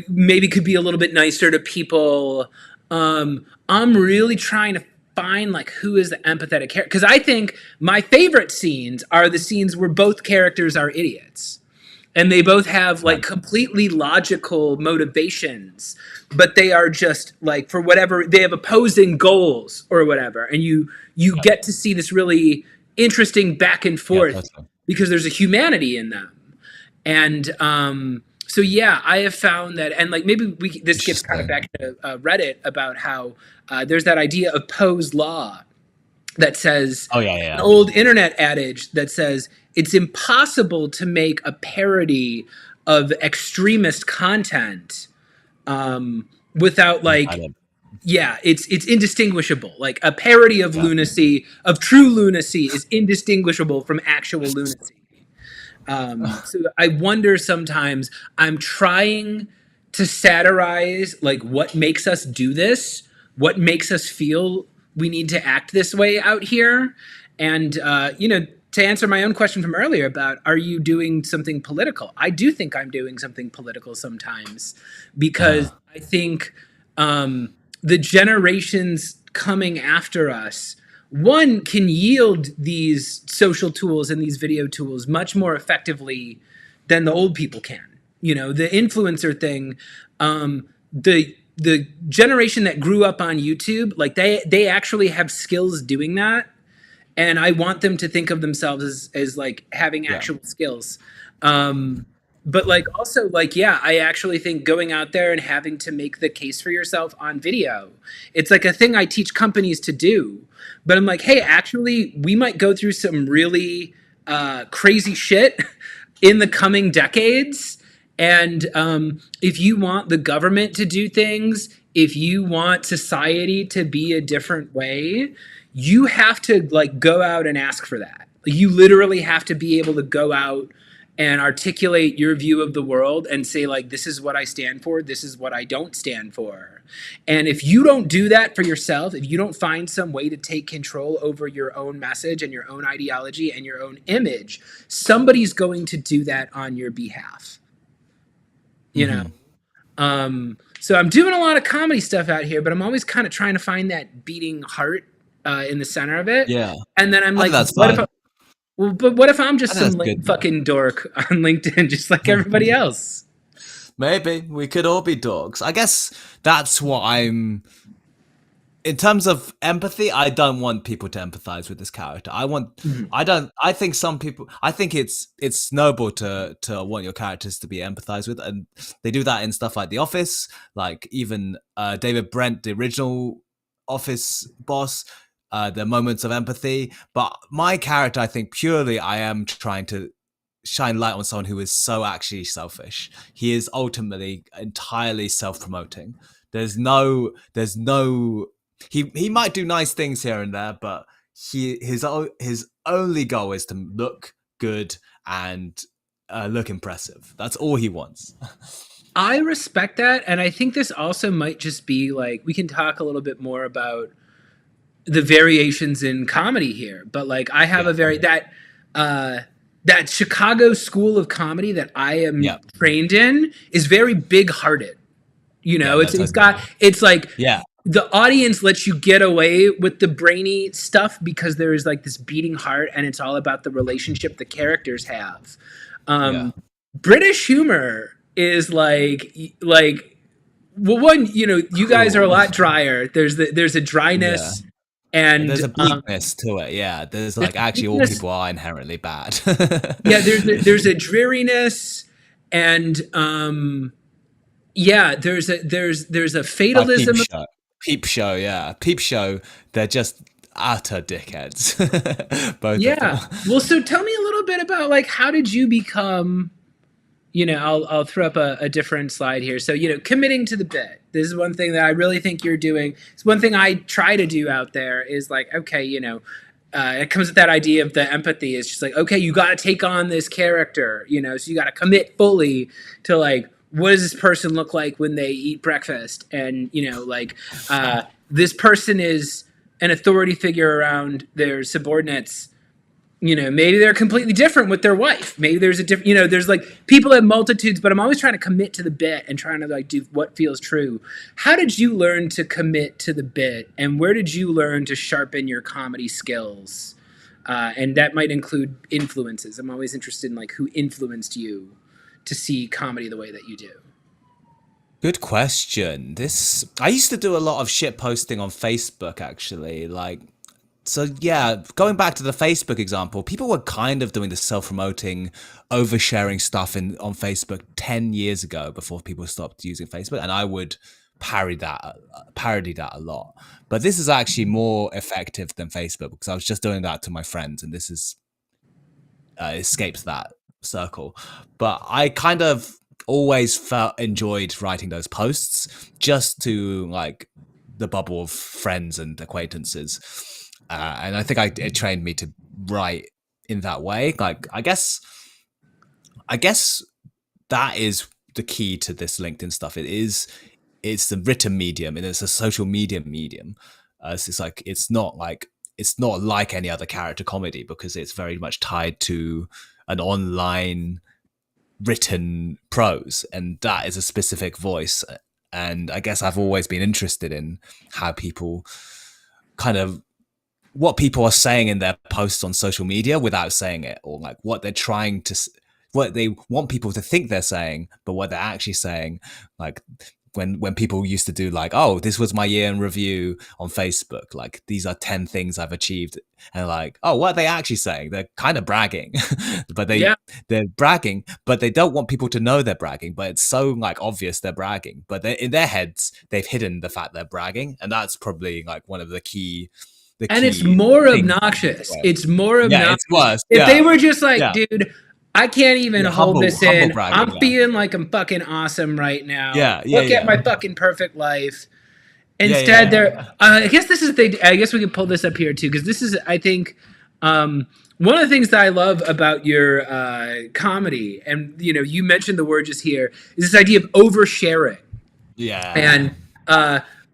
maybe could be a little bit nicer to people. I'm really trying to find like who is the empathetic character, because I think my favorite scenes are the scenes where both characters are idiots and they both have like completely logical motivations, but they are just like, for whatever, they have opposing goals or whatever, and you get to see this really interesting back and Yeah, forth totally. because there's a humanity in them. And so yeah, I have found that, and like maybe this gets kind of back to Reddit about how there's that idea of Poe's law that says, Oh yeah. an old internet adage that says it's impossible to make a parody of extremist content without like, yeah, it's indistinguishable. Like a parody of lunacy, of true lunacy, is indistinguishable from actual lunacy. So I wonder sometimes, I'm trying to satirize like what makes us do this, what makes us feel we need to act this way out here. And, to answer my own question from earlier about, are you doing something political? I do think I'm doing something political sometimes, because I think the generations coming after us, one, can yield these social tools and these video tools much more effectively than the old people can. The influencer thing, the generation that grew up on YouTube, like they actually have skills doing that, and I want them to think of themselves as like having actual skills. But like also like, yeah, I actually think going out there and having to make the case for yourself on video, it's like a thing I teach companies to do. But I'm like, hey, actually, we might go through some really crazy shit in the coming decades. And if you want the government to do things, if you want society to be a different way, you have to like go out and ask for that. You literally have to be able to go out and articulate your view of the world and say like, this is what I stand for, this is what I don't stand for. And if you don't do that for yourself, if you don't find some way to take control over your own message and your own ideology and your own image, somebody's going to do that on your behalf. So I'm doing a lot of comedy stuff out here, but I'm always kind of trying to find that beating heart in the center of it. Yeah. And then I'm like, that's what fine. what if I'm just I think some that's good. fucking dork on LinkedIn, just like everybody else? Maybe we could all be dogs. I guess that's what I'm. In terms of empathy, I don't want people to empathize with this character. I think some people. I think it's noble to want your characters to be empathized with, and they do that in stuff like The Office, like even David Brent, the original Office boss. The moments of empathy, but my character, I think purely, I am trying to shine light on someone who is so actually selfish. He is ultimately entirely self-promoting. There's no he might do nice things here and there, but his only goal is to look good and look impressive. That's all he wants. I respect that, and I think this also might just be like, we can talk a little bit more about the variations in comedy here, but like I have that Chicago school of comedy that I am trained in is very big-hearted. It's like the audience lets you get away with the brainy stuff because there is like this beating heart, and it's all about the relationship the characters have. British humor is like well, one, you guys are a lot drier. There's a dryness. And there's a bleakness to it. Yeah, there's like actually all people are inherently bad. There's a dreariness, and there's a fatalism. Like Peep Show. Peep Show. They're just utter dickheads. Both of them. Well, so tell me a little bit about like, how did you become? I'll throw up a different slide here. So, committing to the bit. This is one thing that I really think you're doing. It's one thing I try to do out there is like, okay, it comes with that idea of the empathy. It's just like, okay, you got to take on this character, you know, so you got to commit fully to like, what does this person look like when they eat breakfast? And, you know, like, this person is an authority figure around their subordinates. You know, maybe they're completely different with their wife. Maybe there's a different, you know, there's like people have multitudes, but I'm always trying to commit to the bit and trying to like do what feels true. How did you learn to commit to the bit, and where did you learn to sharpen your comedy skills? And that might include influences. I'm always interested in like who influenced you to see comedy the way that you do. Good question. I used to do a lot of shit posting on Facebook, actually. Like, so yeah, going back to the Facebook example, people were kind of doing the self-promoting, oversharing stuff on Facebook 10 years ago before people stopped using Facebook, and I would parody that a lot. But this is actually more effective than Facebook because I was just doing that to my friends, and this is escapes that circle. But I kind of always enjoyed writing those posts just to like the bubble of friends and acquaintances. And I think it trained me to write in that way. Like, I guess that is the key to this LinkedIn stuff. It's the written medium, and it's a social media medium. It's not like any other character comedy because it's very much tied to an online written prose, and that is a specific voice. And I guess I've always been interested in how people what people are saying in their posts on social media without saying it, or like what they want people to think they're saying, but what they're actually saying. Like when people used to do like, oh, this was my year in review on Facebook, like these are 10 things I've achieved, and like, oh, what are they actually saying? They're kind of bragging, but they're bragging, but they don't want people to know they're bragging, but it's so like obvious they're bragging, but in their heads they've hidden the fact they're bragging, and that's probably like one of the key. And it's more obnoxious. It's more obnoxious. Yeah, it's worse. If they were just like, dude, I can't even hold this in. I'm feeling like I'm fucking awesome right now. Look at my fucking perfect life. Instead, they're. I guess this is I guess we could pull this up here too, because this is, I think, one of the things that I love about your comedy, and you know, you mentioned the word just here, is this idea of oversharing. Yeah. And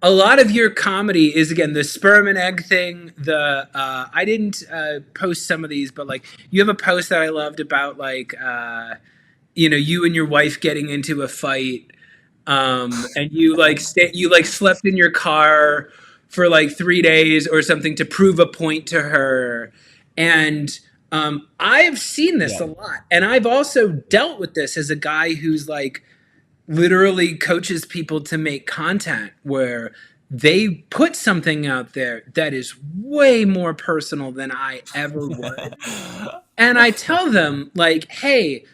a lot of your comedy is, again, the sperm and egg thing. I didn't post some of these, but like you have a post that I loved about like, you know, you and your wife getting into a fight, and you slept in your car for like 3 days or something to prove a point to her. And I've seen this a lot, and I've also dealt with this as a guy who's like, literally coaches people to make content where they put something out there that is way more personal than I ever would. And I tell them like, hey,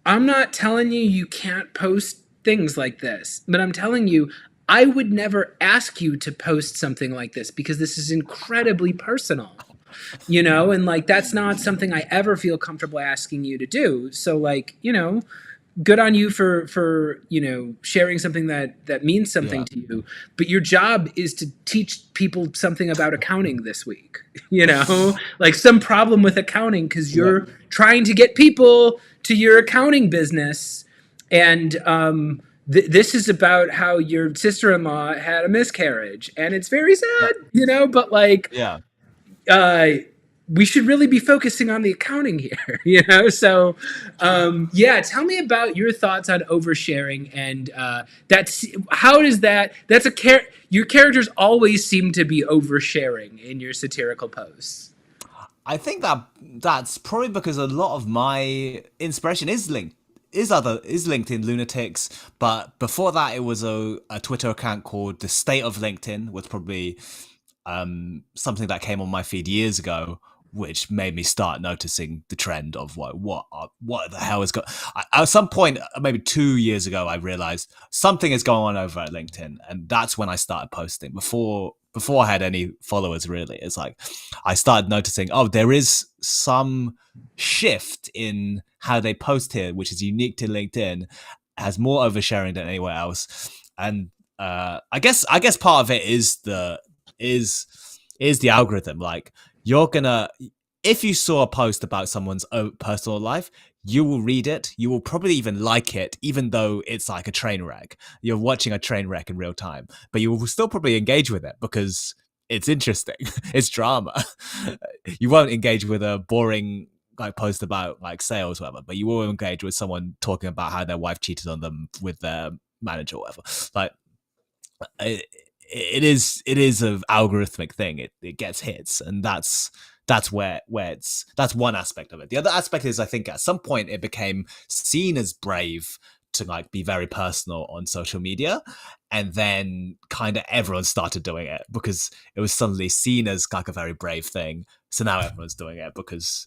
I'm not telling you can't post things like this, but I'm telling you, I would never ask you to post something like this because this is incredibly personal, you know, and like, that's not something I ever feel comfortable asking you to do. So like, you know, good on you for you know, sharing something that means something to you, but your job is to teach people something about accounting this week, you know, like some problem with accounting, because you're trying to get people to your accounting business. And this is about how your sister-in-law had a miscarriage, and it's very sad, you know, but like, we should really be focusing on the accounting here, you know? So, tell me about your thoughts on oversharing, and your characters always seem to be oversharing in your satirical posts. I think that's probably because a lot of my inspiration is LinkedIn Lunatics, but before that it was a Twitter account called The State of LinkedIn, was probably something that came on my feed years ago, which made me start noticing the trend of what the hell is going. At some point, maybe 2 years ago, I realized something is going on over at LinkedIn, and that's when I started posting. Before I had any followers, really, it's like I started noticing, oh, there is some shift in how they post here, which is unique to LinkedIn, has more oversharing than anywhere else, and I guess part of it is the algorithm. Like, you're gonna, if you saw a post about someone's own personal life, you will read it. You will probably even like it, even though it's like a train wreck. You're watching a train wreck in real time, but you will still probably engage with it because it's interesting. It's drama. You won't engage with a boring like post about like sales, or whatever, but you will engage with someone talking about how their wife cheated on them with their manager, or whatever. Like it is an algorithmic thing. It gets hits, and that's where that's one aspect of it. The other aspect is I think at some point it became seen as brave to like be very personal on social media, and then kind of everyone started doing it because it was suddenly seen as like a very brave thing. So now everyone's doing it because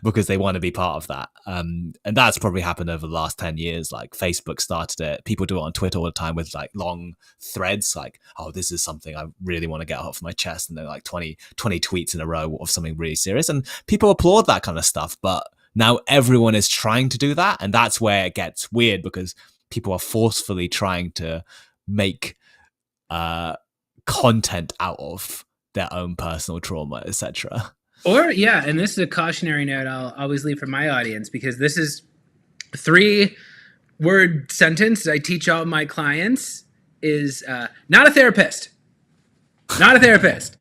because they want to be part of that. And that's probably happened over the last 10 years. Like Facebook started it. People do it on Twitter all the time with like long threads like, oh, this is something I really want to get off my chest. And then like 20 tweets in a row of something really serious. And people applaud that kind of stuff. But now everyone is trying to do that. And that's where it gets weird because people are forcefully trying to make content out of their own personal trauma, etc. Or and this is a cautionary note I'll always leave for my audience, because this is 3-word sentence I teach all my clients is not a therapist. Not a therapist.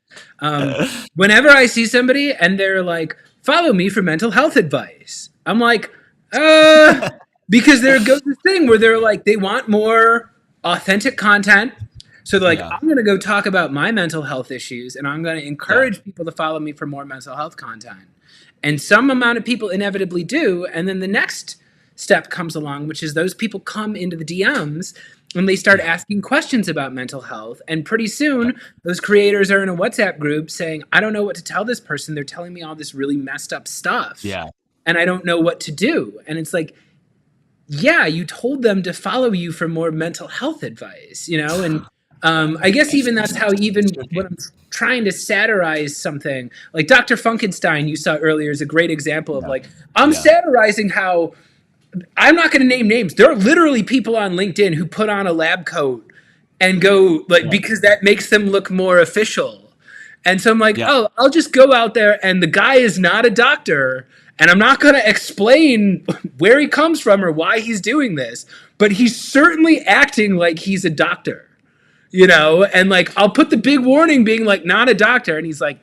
Whenever I see somebody and they're like, follow me for mental health advice, I'm like, because there goes this thing where they're like, they want more authentic content. So they're like, I'm going to go talk about my mental health issues, and I'm going to encourage people to follow me for more mental health content. And some amount of people inevitably do. And then the next step comes along, which is those people come into the DMs and they start asking questions about mental health. And pretty soon those creators are in a WhatsApp group saying, I don't know what to tell this person. They're telling me all this really messed up stuff. Yeah. And I don't know what to do. And it's like, yeah, you told them to follow you for more mental health advice, you know? And I guess even that's how even when I'm trying to satirize something, like Dr. Funkenstein you saw earlier is a great example of like, I'm satirizing how, I'm not going to name names. There are literally people on LinkedIn who put on a lab coat and go like, because that makes them look more official. And so I'm like, oh, I'll just go out there and the guy is not a doctor. And I'm not going to explain where he comes from or why he's doing this, but he's certainly acting like he's a doctor. You know, and like, I'll put the big warning being like, not a doctor. And he's like,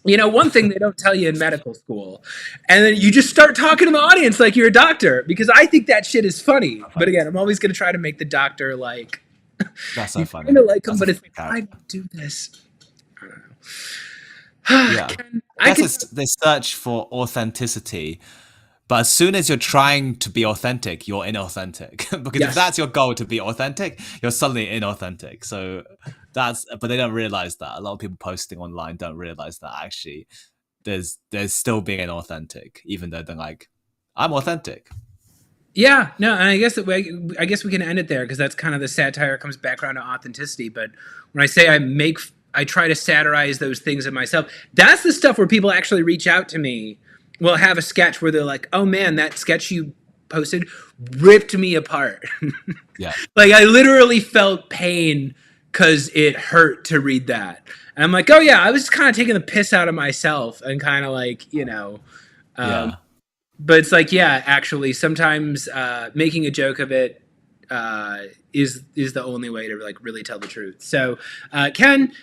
you know, one thing they don't tell you in medical school. And then you just start talking to the audience like you're a doctor, because I think that shit is funny. But again, I'm always going to try to make the doctor like, that's so funny. Kind of like him, but it's like, why do you do this? I don't know. I guess it's the search for authenticity. But as soon as you're trying to be authentic, you're inauthentic. Because if that's your goal to be authentic, you're suddenly inauthentic. So but they don't realize that. A lot of people posting online don't realize that actually there's still being inauthentic, even though they're like, I'm authentic. Yeah, no, and I guess we can end it there, because that's kind of the satire comes back around to authenticity. But when I say I try to satirize those things in myself, that's the stuff where people actually reach out to me. We'll have a sketch where they're like, oh man, that sketch you posted ripped me apart. Like I literally felt pain because it hurt to read that. And I'm like, oh yeah, I was kind of taking the piss out of myself and kind of like, you know, but it's like, yeah, actually sometimes making a joke of it is the only way to like really tell the truth. So Ken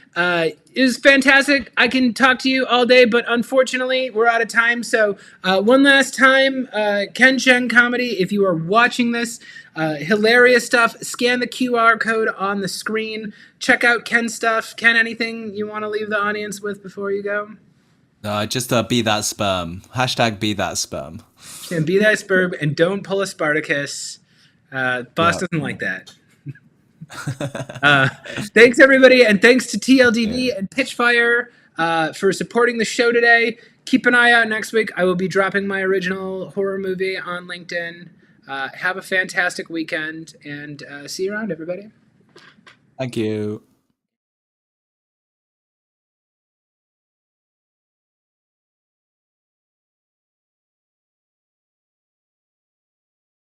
is fantastic. I can talk to you all day, but unfortunately we're out of time. So one last time, Ken Cheng Comedy, if you are watching this, hilarious stuff, scan the QR code on the screen, check out Ken's stuff. Ken, anything you want to leave the audience with before you go? Just be that sperm. # be that sperm. And be that sperm, and don't pull a Spartacus. Boss doesn't like that. Thanks everybody, and thanks to TLDV and Pitchfire for supporting the show today. Keep an eye out next week. I will be dropping my original horror movie on LinkedIn. Have a fantastic weekend, and see you around, everybody. Thank you.